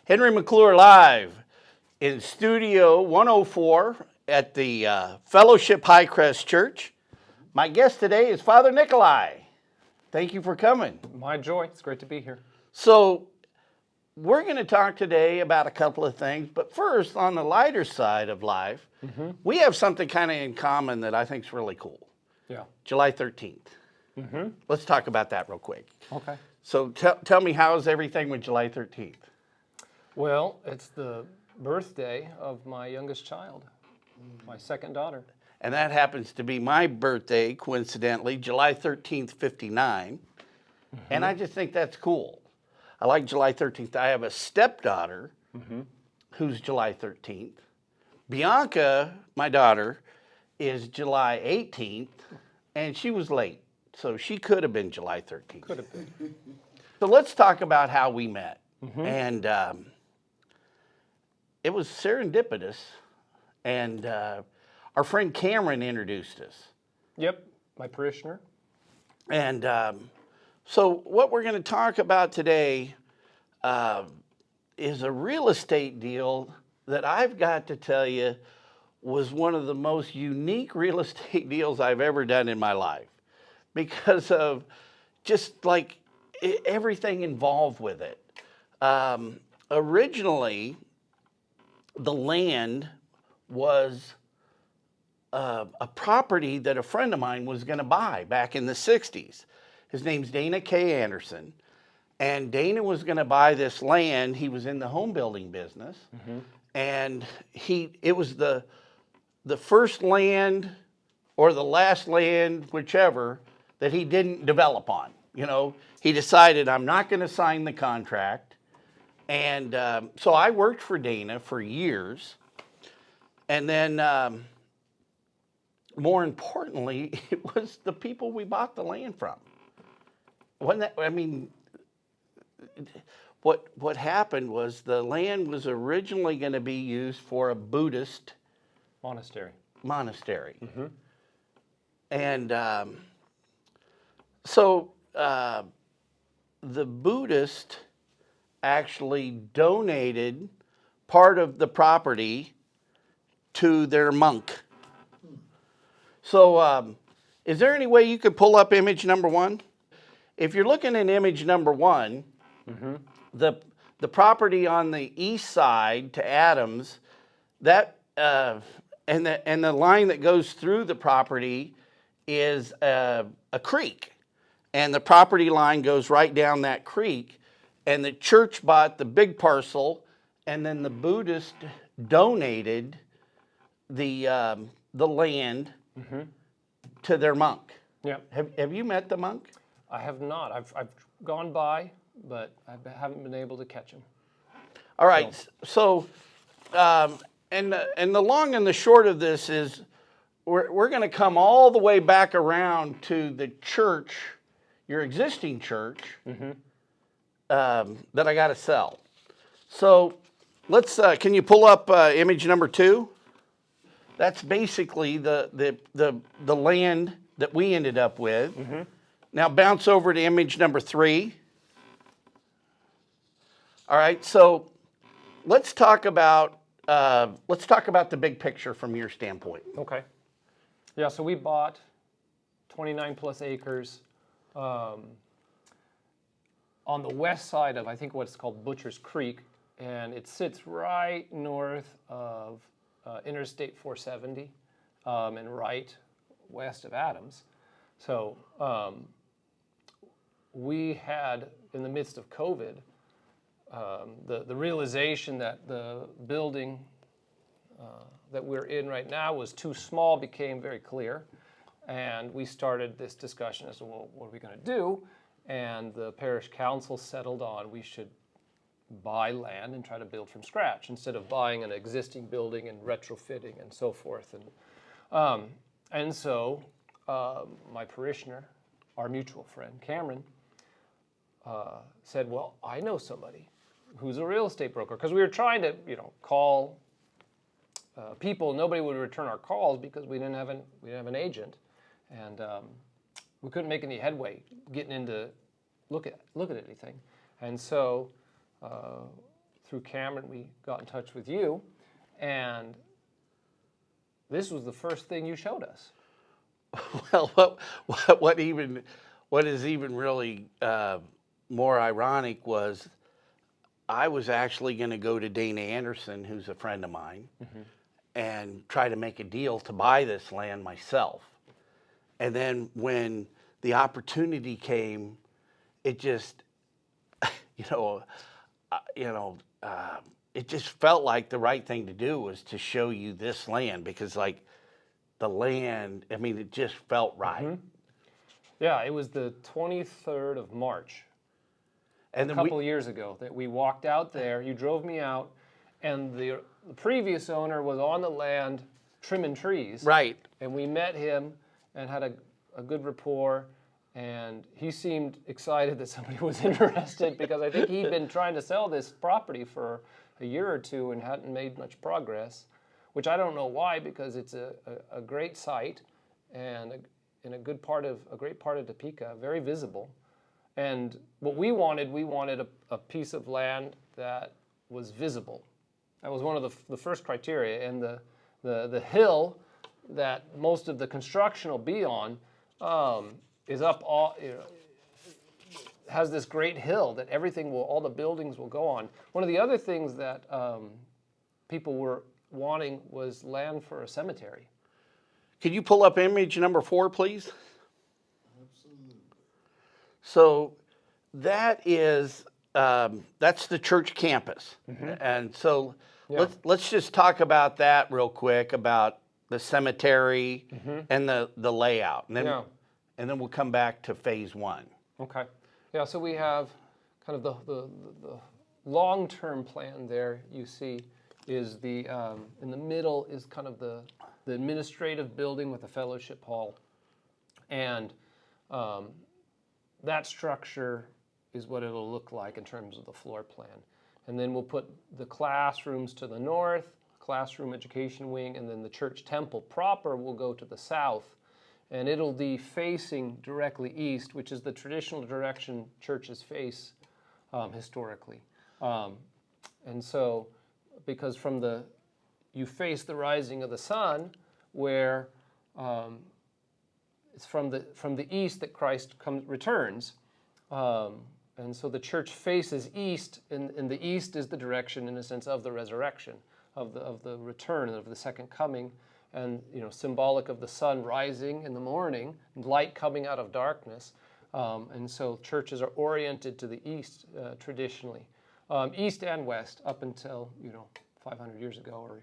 Henry McClure live in Studio 104 at the Fellowship Highcrest Church. My guest today is Father Nicolai. Thank you for coming. My joy. It's great to be here. So we're going to talk today about a couple of things, but first, on the lighter side of life, we have something kind of in common that I think is really cool. Yeah. July 13th. Let's talk about that real quick. Okay. So tell me, how's everything with July 13th? Well, it's the birthday of my youngest child, my second daughter. And that happens to be my birthday, coincidentally, July 13th, 59. And I just think that's cool. I like July 13th. I have a stepdaughter who's July 13th. Bianca, my daughter, is July 18th, and she was late. So she could have been July 13th. Could have been. So let's talk about how we met. And it was serendipitous. And our friend Cameron introduced us. Yep, my parishioner. And so what we're going to talk about today is a real estate deal that I've got to tell you was one of the most unique real estate deals I've ever done in my life because of just like everything involved with it. Originally, the land was a property that a friend of mine was going to buy back in the 60s. His name's Dana K. Anderson. And Dana was going to buy this land. He was in the home building business. And it was the first land or the last land, whichever, that he didn't develop on. You know, he decided, I'm not going to sign the contract. And so I worked for Dana for years. And then, more importantly, it was the people we bought the land from. What happened was the land was originally going to be used for a Buddhist monastery. And so the Buddhist actually donated part of the property to their monk. So is there any way you could pull up image number one? If you're looking at image number one, the property on the east side to Adams, that and the line that goes through the property is a creek, and the property line goes right down that creek. And the church bought the big parcel, and then the Buddhist donated the land to their monk. Yeah. Have you met the monk? I have not. I've gone by, but I haven't been able to catch him. All right. So and the long and the short of this is we're going to come all the way back around to the church, your existing church, that I got to sell. So let's. Can you pull up image number two? That's basically the land that we ended up with. Now bounce over to image number three. All right. So let's talk about the big picture from your standpoint. Okay. Yeah. So we bought 29 plus acres. On the west side of, I think, what's called Butcher's Creek, and it sits right north of Interstate 470 and right west of Adams. So we had, in the midst of COVID, the realization that the building that we're in right now was too small became very clear, and we started this discussion as to, well, what are we going to do? And the parish council settled on we should buy land and try to build from scratch instead of buying an existing building and retrofitting and so forth. And so my parishioner, our mutual friend, Cameron, said, well, I know somebody who's a real estate broker. Because we were trying to, call people. Nobody would return our calls because we didn't have an agent. And we couldn't make any headway getting into look at anything. And so through Cameron, we got in touch with you, and this was the first thing you showed us. Well, what is even really more ironic was I was actually going to go to Dana Anderson, who's a friend of mine, and try to make a deal to buy this land myself. And then when the opportunity came, it just, you know, it just felt like the right thing to do was to show you this land because, like, the land, I mean, it just felt right. Yeah, it was the 23rd of March, And a then couple of years ago, that we walked out there. You drove me out, and the previous owner was on the land trimming trees. right. And we met him and had a good rapport, and he seemed excited that somebody was interested because I think he'd been trying to sell this property for a year or two and hadn't made much progress, which I don't know why, because it's a great site and in a great part of Topeka, very visible. And what we wanted a piece of land that was visible. That was one of the first criteria. And the hill that most of the construction will be on is up all, has this great hill that all the buildings will go on. One of the other things that people were wanting was land for a cemetery. Could you pull up image number 4, please? Absolutely. So that is, that's the church campus. And so let's just talk about that real quick, about the cemetery and the layout. And then we'll come back to phase 1. Okay. Yeah, so we have kind of the long-term plan there, you see, is in the middle is kind of the administrative building with the fellowship hall. And that structure is what it'll look like in terms of the floor plan. And then we'll put the classrooms to the north, classroom education wing, and then the church temple proper will go to the south. And it'll be facing directly east, which is the traditional direction churches face historically. And so, because you face the rising of the sun, where it's from the east that Christ returns. And so the church faces east, and the east is the direction, in a sense, of the resurrection, of the return, of the second coming, and symbolic of the sun rising in the morning, light coming out of darkness. And so churches are oriented to the east traditionally, east and west up until 500 years ago or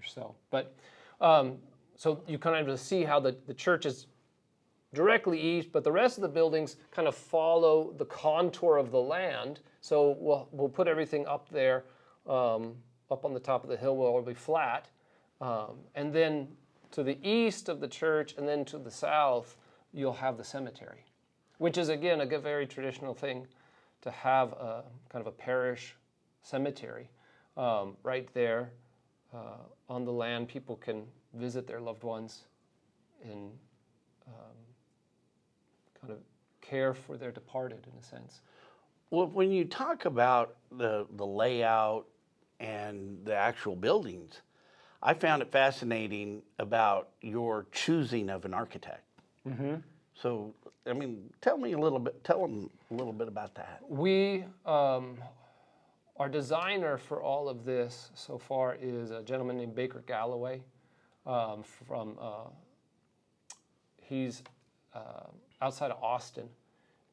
so. But so you kind of see how the church is directly east, but the rest of the buildings kind of follow the contour of the land. So we'll put everything up there, up on the top of the hill where it'll be flat. And then to the east of the church and then to the south, you'll have the cemetery, which is, again, a very traditional thing to have a kind of a parish cemetery right there on the land. People can visit their loved ones and kind of care for their departed, in a sense. Well, when you talk about the layout and the actual buildings, I found it fascinating about your choosing of an architect. So, I mean, tell them a little bit about that. Our designer for all of this so far is a gentleman named Baker Galloway. He's outside of Austin,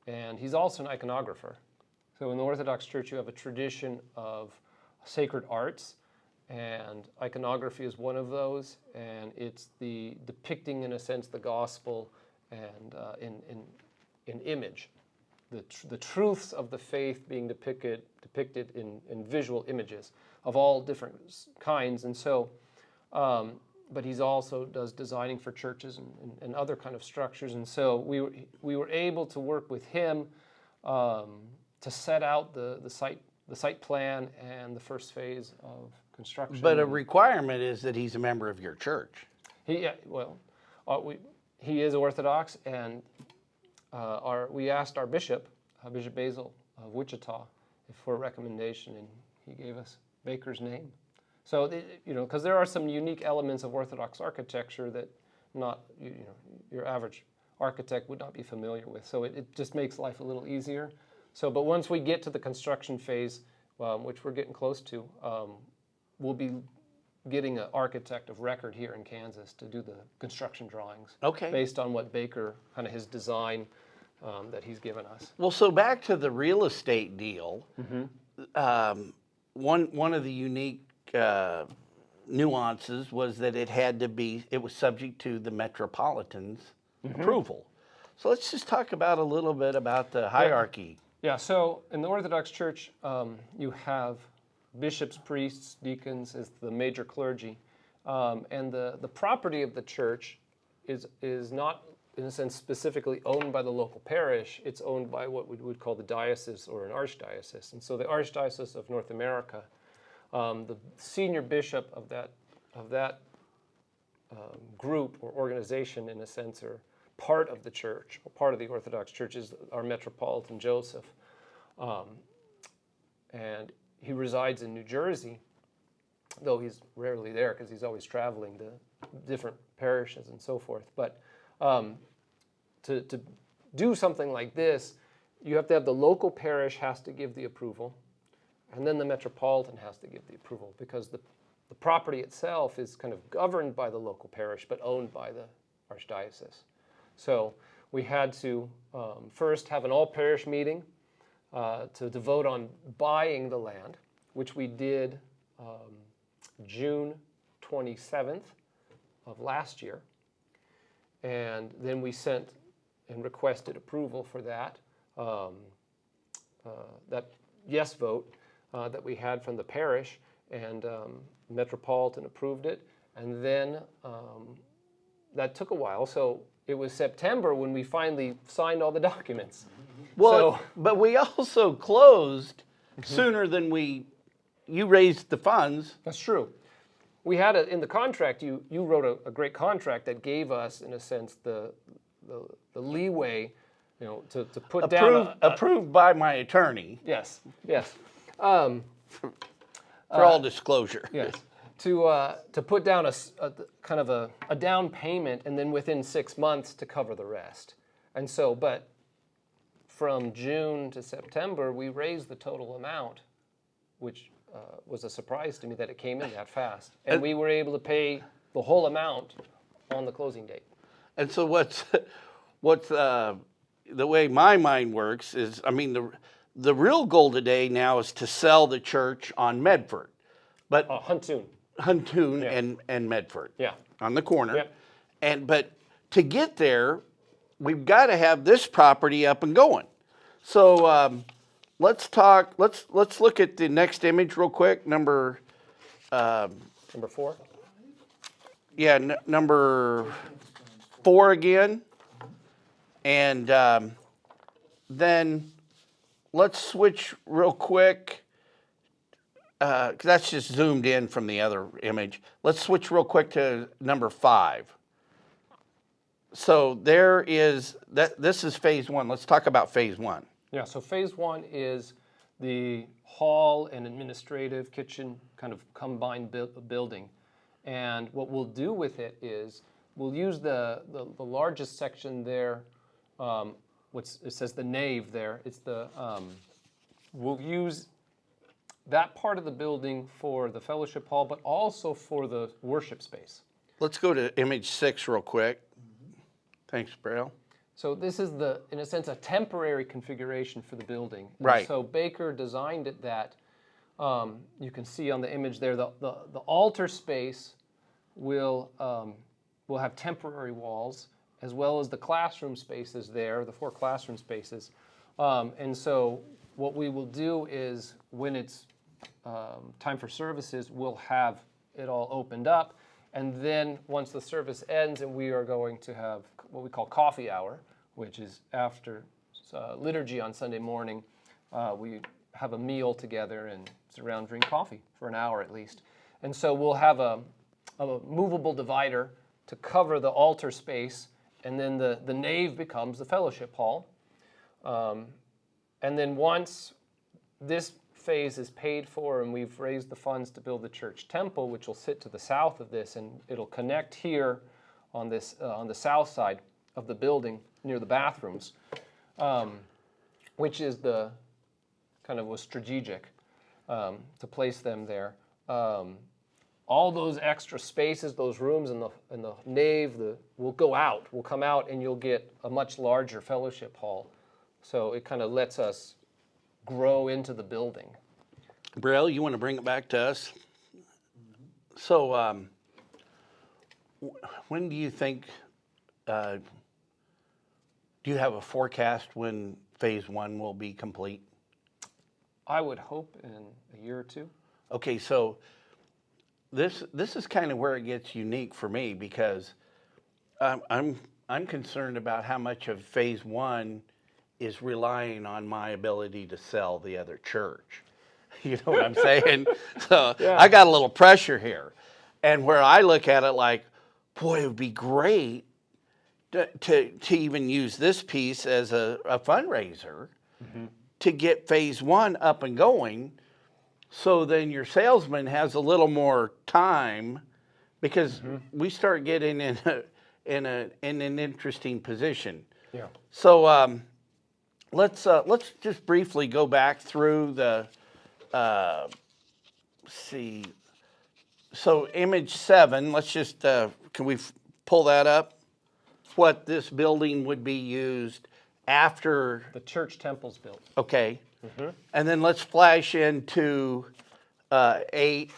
and he's also an iconographer. So in the Orthodox Church, you have a tradition of sacred arts, and iconography is one of those, and it's the depicting, in a sense, the gospel and in image. The truths of the faith being depicted in visual images of all different kinds. And so, but he's also does designing for churches and other kind of structures. And so we were able to work with him to set out the site plan and the first phase of construction. But a requirement is that he's a member of your church. He is Orthodox, and we asked our bishop, Bishop Basil of Wichita, for a recommendation, and He gave us Baker's name. So, because there are some unique elements of Orthodox architecture that not, your average architect would not be familiar with. So it just makes life a little easier. So, but once we get to the construction phase, which we're getting close to, we'll be getting an architect of record here in Kansas to do the construction drawings. Okay. Based on what Baker, kind of his design that he's given us. Well, so back to the real estate deal. One of the unique nuances was that it was subject to the Metropolitan's approval. So let's just talk about a little bit about the hierarchy. Yeah, so in the Orthodox Church, you have bishops, priests, deacons as the major clergy. And the property of the church is not, in a sense, specifically owned by the local parish. It's owned by what we would call the diocese or an archdiocese. And so the Archdiocese of North America, the senior bishop of that group or organization, in a sense, or part of the church, or part of the Orthodox Church, is our Metropolitan Joseph. And he resides in New Jersey, though he's rarely there because he's always traveling to different parishes and so forth. But to do something like this, you have to have the local parish has to give the approval, and then the Metropolitan has to give the approval, because the property itself is kind of governed by the local parish but owned by the Archdiocese. So we had to first have an all-parish meeting to vote on buying the land, which we did June 27th of last year. And then we sent and requested approval for that, that yes vote that we had from the parish, and Metropolitan approved it. And then that took a while. So it was September when we finally signed all the documents. Well, but we also closed sooner than you raised the funds. That's true. We had in the contract, you wrote a great contract that gave us, in a sense, the leeway, to put down approved by my attorney. Yes, yes. For all disclosure. Yes. To put down a kind of a down payment, and then within 6 months to cover the rest. And so, but from June to September, we raised the total amount, which was a surprise to me that it came in that fast. And we were able to pay the whole amount on the closing date. And so what's the way my mind works is, I mean, the real goal today now is to sell the church on Medford. But Huntoon Yeah. and Medford. Yeah. On the corner. Yeah. But to get there, we've got to have this property up and going. So let's look at the next image real quick. Number 4. Yeah, number 4 again. And then let's switch real quick. 'Cause that's just zoomed in from the other image. Let's switch real quick to number 5. So there is this is phase 1. Let's talk about phase 1. Yeah, so phase 1 is the hall and administrative kitchen kind of combined building. And what we'll do with it is we'll use the largest section there. It says the nave there. It's we'll use that part of the building for the fellowship hall, but also for the worship space. Let's go to image 6 real quick. Thanks, Braille. So this is in a sense, a temporary configuration for the building. And right. So Baker designed it that, you can see on the image there, the altar space will have temporary walls, as well as the classroom spaces there, the 4 classroom spaces. And so what we will do is, when it's time for services, we'll have it all opened up. And then once the service ends, and we are going to have what we call coffee hour, which is after liturgy on Sunday morning, we have a meal together and sit around and drink coffee for an hour at least. And so we'll have a movable divider to cover the altar space, and then the nave becomes the fellowship hall. And then once this phase is paid for, and we've raised the funds to build the church temple, which will sit to the south of this, and it'll connect here on this on the south side of the building near the bathrooms, which is the kind of was strategic to place them there. All those extra spaces, those rooms in the nave, will go out. Will come out, and you'll get a much larger fellowship hall. So it kind of lets us grow into the building. Braille, you want to bring it back to us? So, when do you think? Do you have a forecast when phase 1 will be complete? I would hope in a year or two. Okay, so this is kind of where it gets unique for me, because I'm concerned about how much of phase 1 is relying on my ability to sell the other church. You know what I'm saying? So Yeah. I got a little pressure here. And where I look at it like, boy, it would be great to even use this piece as a fundraiser to get phase 1 up and going. So then your salesman has a little more time, because we start getting in an interesting position. Yeah. So let's just briefly go back through the see. So image 7. Let's just can we pull that up? What this building would be used after The church temple's built. Okay. And then let's flash into 8,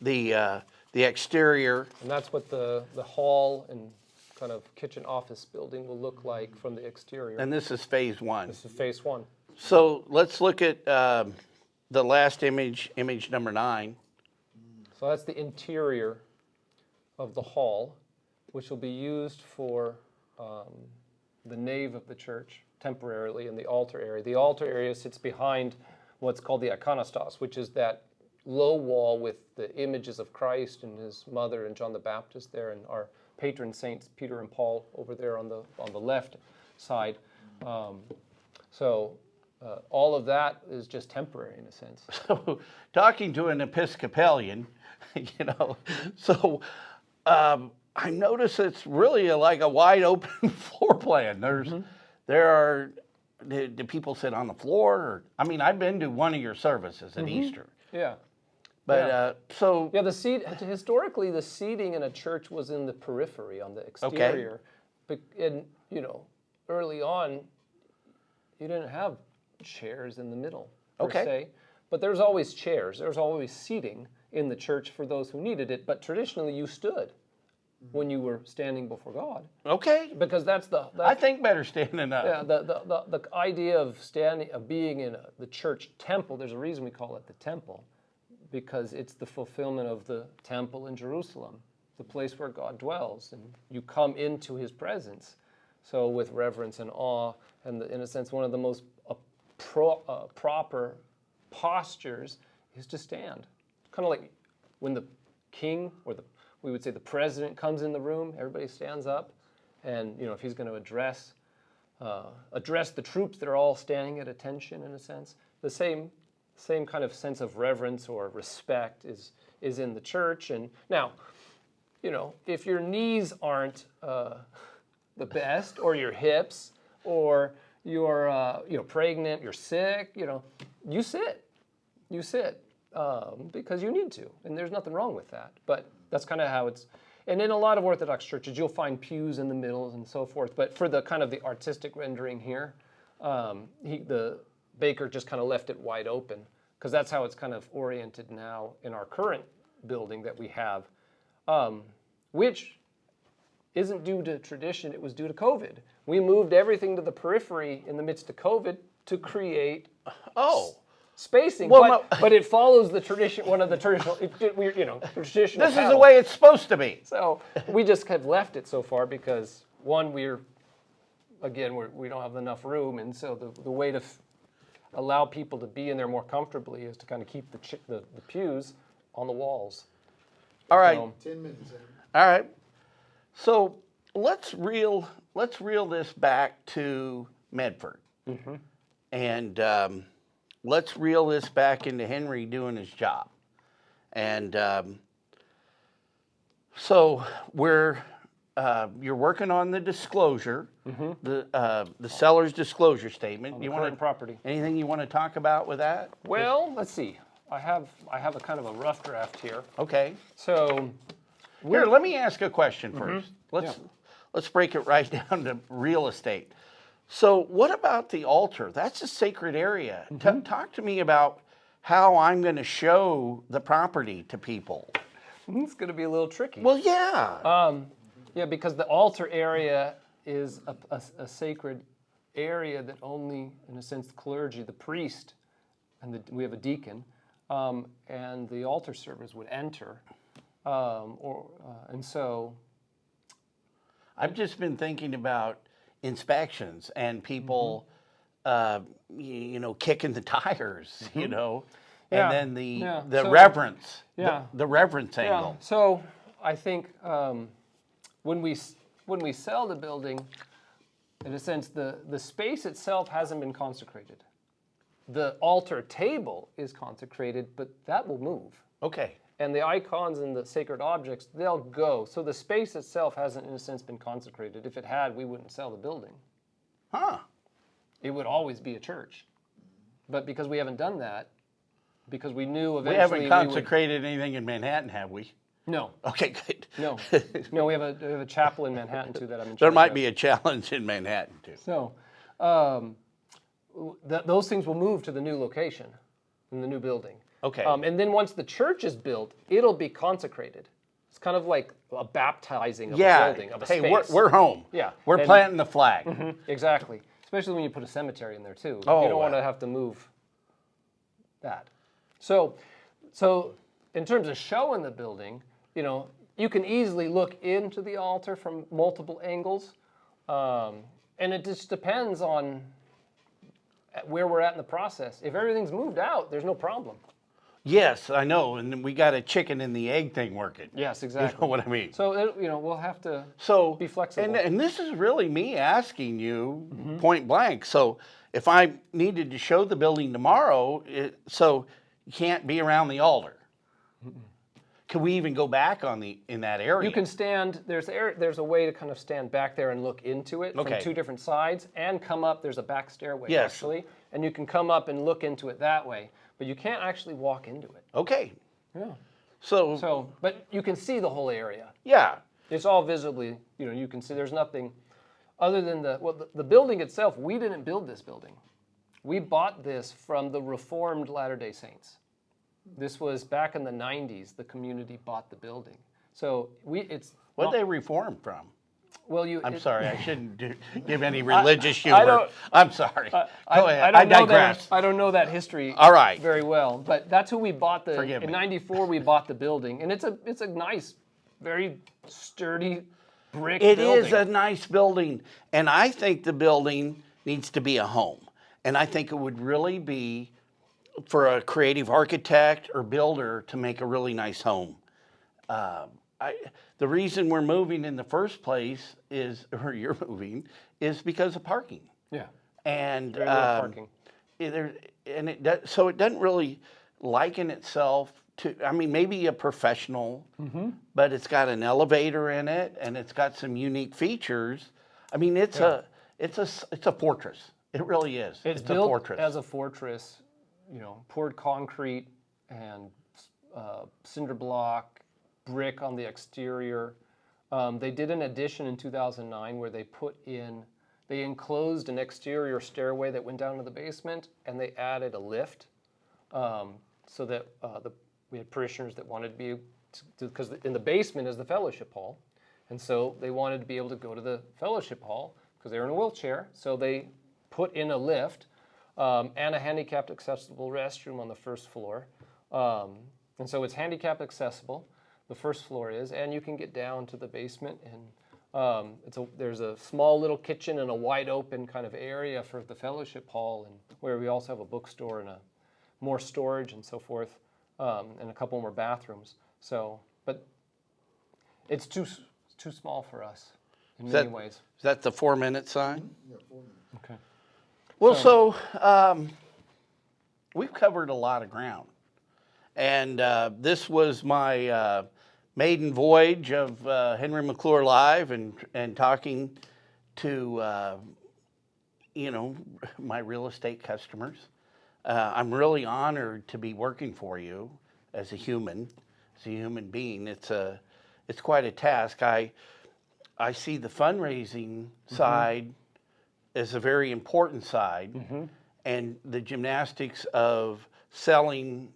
the exterior. And that's what the hall and kind of kitchen office building will look like from the exterior. And this is phase 1. This is phase 1. So let's look at the last image, image number 9. So that's the interior of the hall, which will be used for the nave of the church temporarily in the altar area. The altar area sits behind what's called the iconostas, which is that low wall with the images of Christ and his mother and John the Baptist there, and our patron saints Peter and Paul over there on the left side. So all of that is just temporary in a sense. So talking to an Episcopalian, you know, so I notice it's really like a wide open floor plan. There are, do people sit on the floor? Or, I mean, I've been to one of your services at Easter. Yeah. But so Yeah, historically, the seating in a church was in the periphery on the exterior. But early on, you didn't have chairs in the middle, per se. But there's always chairs. There's always seating in the church for those who needed it. But traditionally, you stood when you were standing before God. Okay. Because that's I think better standing up. Yeah, the idea of being in the church temple, there's a reason we call it the temple, because it's the fulfillment of the temple in Jerusalem, the place where God dwells, and you come into his presence. So with reverence and awe, and in a sense, one of the most proper postures is to stand. Kind of like when the king, or we would say the president, comes in the room, everybody stands up, and if he's going to address the troops that are all standing at attention, in a sense, the same kind of sense of reverence or respect is in the church. And now, if your knees aren't the best, or your hips, or you're pregnant, you're sick, you sit, because you need to, and there's nothing wrong with that. But that's kind of how it's. And in a lot of Orthodox churches, you'll find pews in the middle and so forth. But for the kind of the artistic rendering here, the baker just kind of left it wide open, because that's how it's kind of oriented now in our current building that we have, which isn't due to tradition, it was due to COVID. We moved everything to the periphery in the midst of COVID to create spacing, but it follows the tradition, one of the traditional, traditional This is the way it's supposed to be. So we just have left it so far because, one, we don't have enough room, and so the way to allow people to be in there more comfortably is to kind of keep the pews on the walls. All right. 10 minutes in. All right. So let's reel this back to Medford. And let's reel this back into Henry doing his job. And so you're working on the disclosure, the seller's disclosure statement. On the current property. Anything you want to talk about with that? Well, let's see. I have a kind of a rough draft here. Okay. So Here, let me ask a question first. Let's break it right down to real estate. So what about the altar? That's a sacred area. Talk to me about how I'm going to show the property to people. it's going to be a little tricky. Well, yeah. Yeah, because the altar area is a sacred area that only, in a sense, the clergy, the priest, and we have a deacon, and the altar servers would enter. And so I've just been thinking about inspections and people, kicking the tires, and then the reverence, the reverence angle. So I think when we sell the building, in a sense, the space itself hasn't been consecrated. The altar table is consecrated, but that will move. Okay. And the icons and the sacred objects, they'll go. So the space itself hasn't, in a sense, been consecrated. If it had, we wouldn't sell the building. Huh. It would always be a church. But because we haven't done that, because we knew eventually we haven't consecrated anything in Manhattan, have we? No. Okay, good. No. No, we have a chapel in Manhattan, too, that I'm in charge There might of. be a challenge in Manhattan, too. So those things will move to the new location, in the new building. Okay. And then once the church is built, it'll be consecrated. It's kind of like a baptizing of a building, of a space. Hey, we're home. Yeah. We're planting the flag. Exactly. Especially when you put a cemetery in there, too. Oh, you don't want to have to move that. So in terms of showing the building, you can easily look into the altar from multiple angles. And it just depends on where we're at in the process. If everything's moved out, there's no problem. Yes, I know, and we got a chicken and the egg thing working. Yes, exactly. You know what I mean? So we'll have to be flexible. And this is really me asking you point blank. So if I needed to show the building tomorrow, so you can't be around the altar. Can we even go back in that area? You can stand. There's a way to kind of stand back there and look into it from two different sides, and come up. There's a back stairway actually, and you can come up and look into it that way. But you can't actually walk into it. Okay. Yeah. So, but you can see the whole area. Yeah. It's all visibly, you can see there's nothing other than the building itself. We didn't build this building. We bought this from the Reformed Latter-day Saints. This was back in the 90s. The community bought the building. So what they reform from? Well, I'm sorry, I shouldn't give any religious humor. I'm sorry. Go ahead. I digress. I don't know that history very well, but that's who we bought Forgive me. In '94 we bought the building, and it's a nice, very sturdy brick building. It is a nice building, and I think the building needs to be a home. And I think it would really be for a creative architect or builder to make a really nice home. The reason we're moving in the first place or you're moving, is because of parking. Yeah. And very little parking. So it doesn't really liken itself to, maybe a professional, but it's got an elevator in it, and it's got some unique features. It's a fortress. It really is. It's a built fortress. as a fortress. Poured concrete and cinder block, brick on the exterior. They did an addition in 2009 where they enclosed an exterior stairway that went down to the basement, and they added a lift so that we had parishioners that wanted to be, because in the basement is the fellowship hall, and so they wanted to be able to go to the fellowship hall because they were in a wheelchair, so they put in a lift and a handicapped accessible restroom on the first floor. And so it's handicapped accessible, the first floor is, and you can get down to the basement, and there's a small little kitchen and a wide open kind of area for the fellowship hall, and where we also have a bookstore and more storage and so forth, and a couple more bathrooms. So, but it's too small for us in many ways. Is that the 4-minute sign? Yeah, 4 minutes. Okay. Well, so we've covered a lot of ground. And this was my maiden voyage of Henry McClure Live and talking to, you know, my real estate customers. I'm really honored to be working for you as a human being. It's quite a task. I see the fundraising side as a very important side, and the gymnastics of selling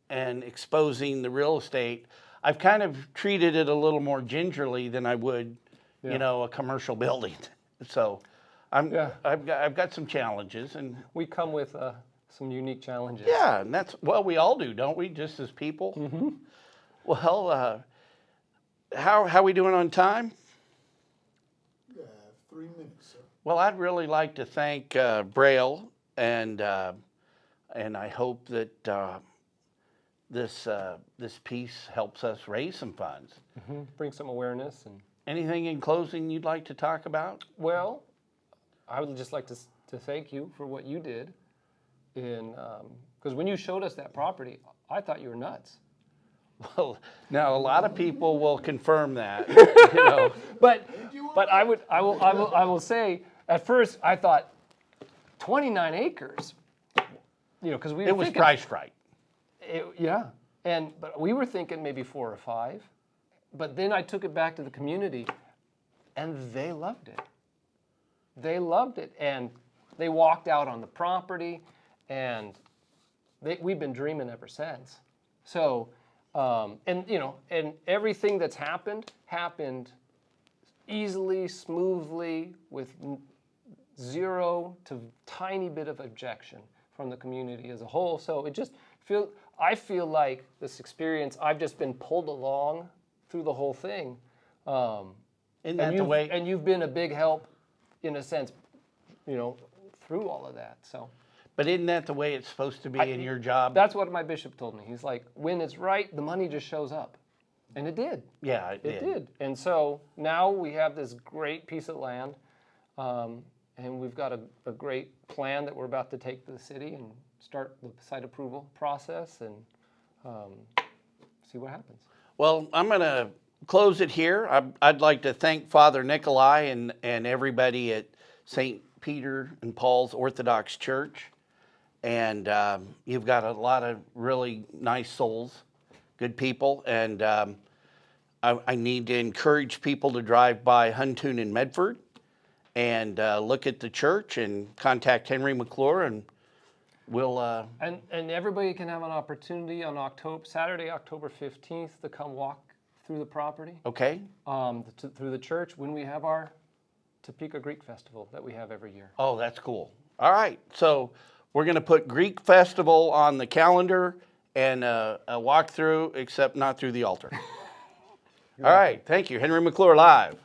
and exposing the real estate. I've kind of treated it a little more gingerly than I would, you know, a commercial building. So I've got some challenges, and We come with some unique challenges. yeah, and that's, well, we all do, don't we, just as people? Well, how we doing on time? 3 minutes, sir. Well, I'd really like to thank Braille, and I hope that this piece helps us raise some funds. Bring some awareness. And Anything in closing you'd like to talk about? well, I would just like to thank you for what you did. Because when you showed us that property, I thought you were nuts. Well, now a lot of people will confirm that. You know. But I will say, at first I thought 29 acres. You know, because we were It was thinking, priced right. but we were thinking maybe 4 or 5. But then I took it back to the community, and they loved it. They loved it, and they walked out on the property, and we've been dreaming ever since. So, and everything that's happened easily, smoothly, with zero to tiny bit of objection from the community as a whole. So I feel like this experience, I've just been pulled along through the whole thing. Isn't that the way? And you've been a big help, in a sense, through all of that. So. But isn't that the way it's supposed to be in your job? That's what my bishop told me. He's like, when it's right, the money just shows up. And it did. Yeah, it did. And so now we have this great piece of land, and we've got a great plan that we're about to take to the city and start the site approval process and see what happens. Well, I'm going to close it here. I'd like to thank Father Nicolai and everybody at St. Peter and Paul's Orthodox Church. And you've got a lot of really nice souls, good people. And I need to encourage people to drive by Huntoon and Medford and look at the church and contact Henry McClure, and we'll... And everybody can have an opportunity on Saturday, October 15th, to come walk through the property. Okay. Through the church when we have our Topeka Greek Festival that we have every year. Oh, that's cool. All right. So we're going to put Greek Festival on the calendar and a walkthrough, except not through the altar. All right. Thank you. Henry McClure Live.